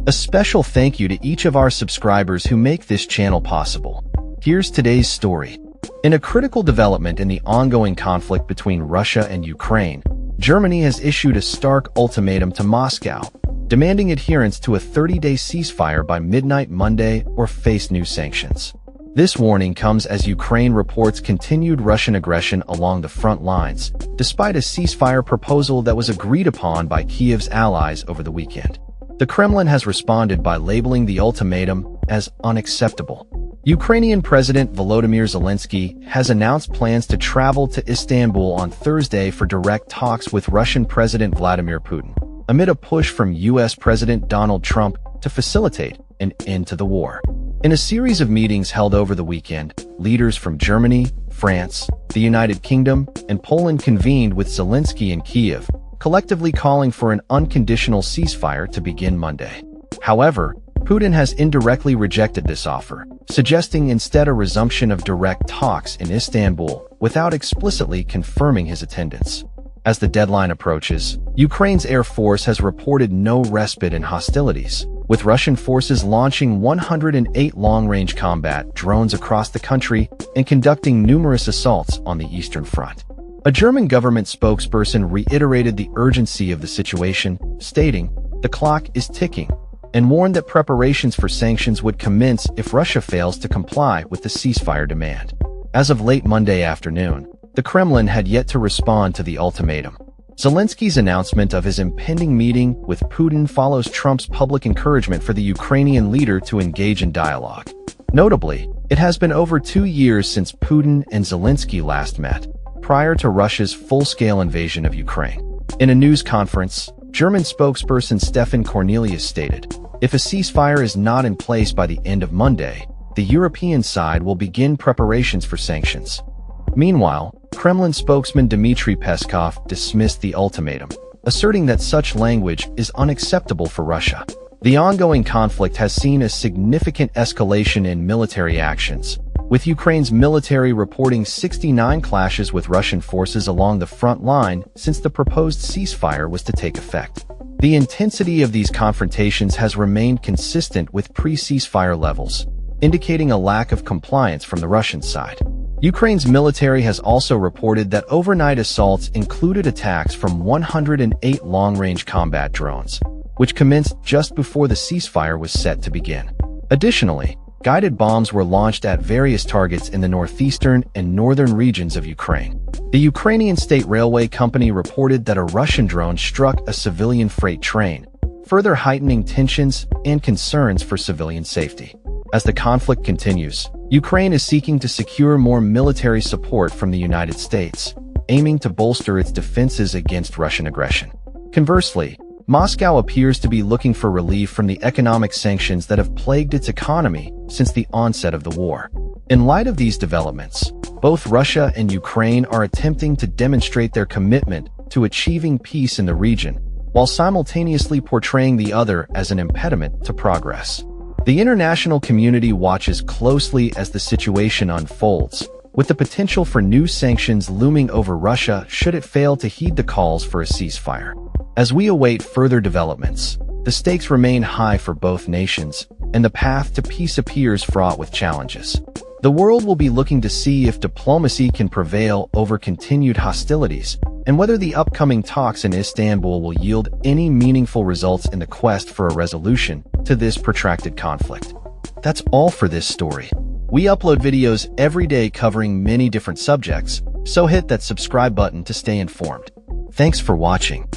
A special thank you to each of our subscribers who make this channel possible. Here's today's story. In a critical development in the ongoing conflict between Russia and Ukraine, Germany has issued a stark ultimatum to Moscow, demanding adherence to a 30-day ceasefire by midnight Monday or face new sanctions. This warning comes as Ukraine reports continued Russian aggression along the front lines, despite a ceasefire proposal that was agreed upon by Kyiv's allies over the weekend. The Kremlin has responded by labeling the ultimatum as unacceptable. Ukrainian President Volodymyr Zelensky has announced plans to travel to Istanbul on Thursday for direct talks with Russian President Vladimir Putin, amid a push from U.S. President Donald Trump to facilitate an end to the war. In a series of meetings held over the weekend, leaders from Germany, France, the United Kingdom, and Poland convened with Zelensky in Kyiv, collectively calling for an unconditional ceasefire to begin Monday. However, Putin has indirectly rejected this offer, suggesting instead a resumption of direct talks in Istanbul without explicitly confirming his attendance. As the deadline approaches, Ukraine's Air Force has reported no respite in hostilities, with Russian forces launching 108 long-range combat drones across the country and conducting numerous assaults on the Eastern Front. A German government spokesperson reiterated the urgency of the situation, stating, "The clock is ticking," and warned that preparations for sanctions would commence if Russia fails to comply with the ceasefire demand. As of late Monday afternoon, the Kremlin had yet to respond to the ultimatum. Zelensky's announcement of his impending meeting with Putin follows Trump's public encouragement for the Ukrainian leader to engage in dialogue. Notably, it has been over 2 years since Putin and Zelensky last met, prior to Russia's full-scale invasion of Ukraine. In a news conference, German spokesperson Stefan Cornelius stated, "If a ceasefire is not in place by the end of Monday, the European side will begin preparations for sanctions." Meanwhile, Kremlin spokesman Dmitry Peskov dismissed the ultimatum, asserting that such language is unacceptable for Russia. The ongoing conflict has seen a significant escalation in military actions, with Ukraine's military reporting 69 clashes with Russian forces along the front line since the proposed ceasefire was to take effect. The intensity of these confrontations has remained consistent with pre-ceasefire levels, indicating a lack of compliance from the Russian side. Ukraine's military has also reported that overnight assaults included attacks from 108 long-range combat drones, which commenced just before the ceasefire was set to begin. Additionally, guided bombs were launched at various targets in the northeastern and northern regions of Ukraine. The Ukrainian State Railway Company reported that a Russian drone struck a civilian freight train, further heightening tensions and concerns for civilian safety. As the conflict continues, Ukraine is seeking to secure more military support from the United States, aiming to bolster its defenses against Russian aggression. Conversely, Moscow appears to be looking for relief from the economic sanctions that have plagued its economy since the onset of the war. In light of these developments, both Russia and Ukraine are attempting to demonstrate their commitment to achieving peace in the region, while simultaneously portraying the other as an impediment to progress. The international community watches closely as the situation unfolds, with the potential for new sanctions looming over Russia should it fail to heed the calls for a ceasefire. As we await further developments, the stakes remain high for both nations, and the path to peace appears fraught with challenges. The world will be looking to see if diplomacy can prevail over continued hostilities, and whether the upcoming talks in Istanbul will yield any meaningful results in the quest for a resolution to this protracted conflict. That's all for this story. We upload videos every day covering many different subjects, so hit that subscribe button to stay informed. Thanks for watching.